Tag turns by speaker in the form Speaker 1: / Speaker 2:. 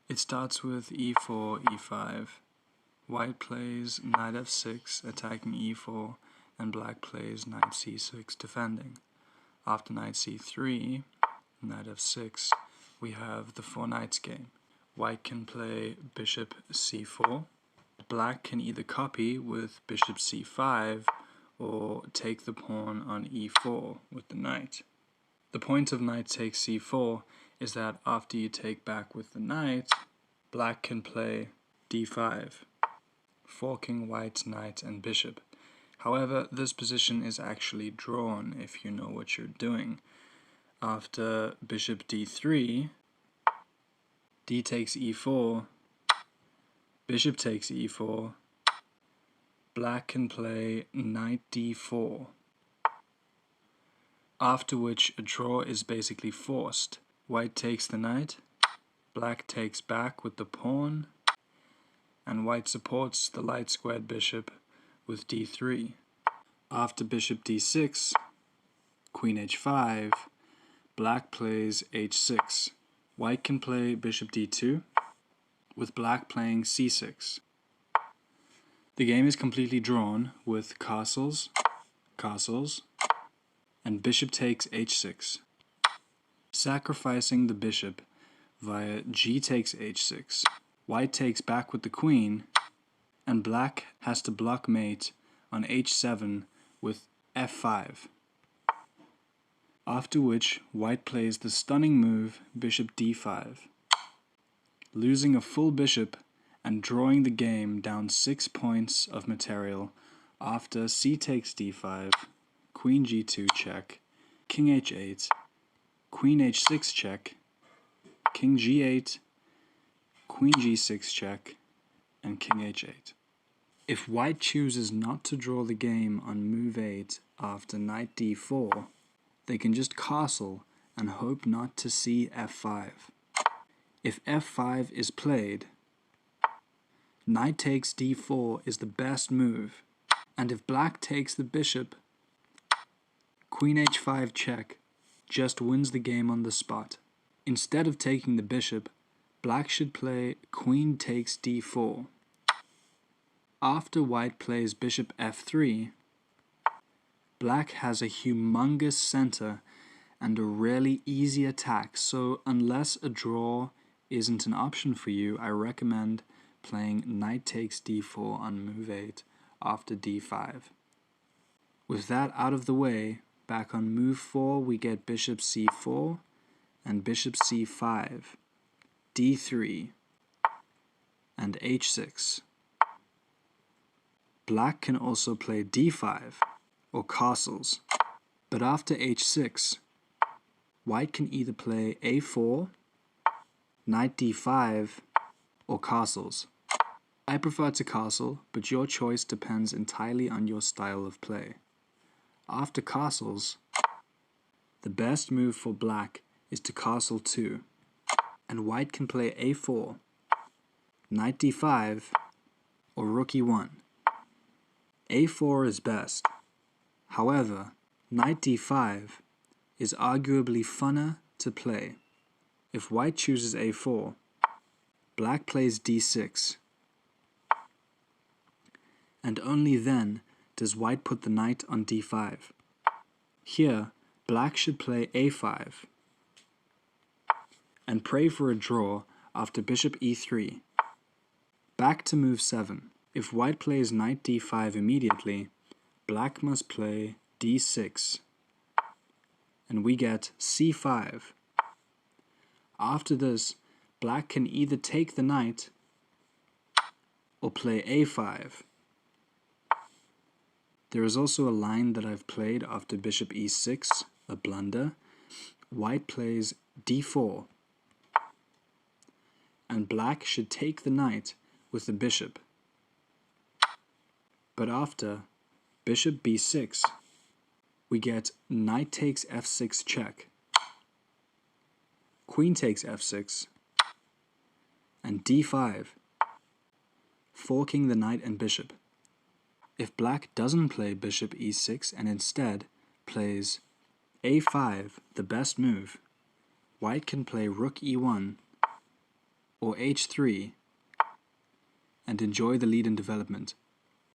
Speaker 1: It starts with e4, e5. White plays knight f6, attacking e4, and black plays knight c6, defending. After knight c3, knight f6, we have the four knights game. White can play bishop c4. Black can either copy with bishop c5 or take the pawn on e4 with the knight. The point of knight takes c4 is that after you take back with the knight, black can play d5, forking white's knight and bishop. However, this position is actually drawn if you know what you're doing. After bishop d3, d takes e4, bishop takes e4, black can play knight d4, after which a draw is basically forced. White takes the knight, black takes back with the pawn, and white supports the light squared bishop with d3. After bishop d6, queen h5, black plays h6. White can play bishop d2, with black playing c6. The game is completely drawn with castles, castles, and bishop takes h6, sacrificing the bishop via g takes h6. White takes back with the queen, and black has to block mate on h7 with f5. After which, white plays the stunning move bishop d5, losing a full bishop and drawing the game down 6 points of material after c takes d5, queen g2 check, king h8, queen h6 check, king g8, queen g6 check, and king h8. If white chooses not to draw the game on move 8 after knight d4, they can just castle and hope not to see f5. If f5 is played, knight takes d4 is the best move, and if black takes the bishop, queen h5 check just wins the game on the spot. Instead of taking the bishop, black should play queen takes d4. After white plays bishop f3, black has a humongous center and a really easy attack, so unless a draw isn't an option for you, I recommend playing knight takes d4 on move 8 after d5. With that out of the way, back on move 4 we get bishop c4 and bishop c5, d3, and h6. Black can also play d5 or castles, but after h6, white can either play a4, knight d5, or castles. I prefer to castle, but your choice depends entirely on your style of play. After castles, the best move for black is to castle 2, and white can play a4, knight d5, or rook e1. a4 is best. However, knight d5 is arguably funner to play. If white chooses a4, black plays d6, and only then does white put the knight on d5. Here, black should play a5 and pray for a draw after bishop e3. Back to move 7. If white plays knight d5 immediately, black must play d6, and we get c5. After this, black can either take the knight or play a5. There is also a line that I've played after bishop e6, a blunder. White plays d4, and black should take the knight with the bishop. But after bishop b6, we get knight takes f6 check, queen takes f6, and d5, forking the knight and bishop. If black doesn't play bishop e6 and instead plays a5, the best move, white can play rook e1 or h3 and enjoy the lead in development.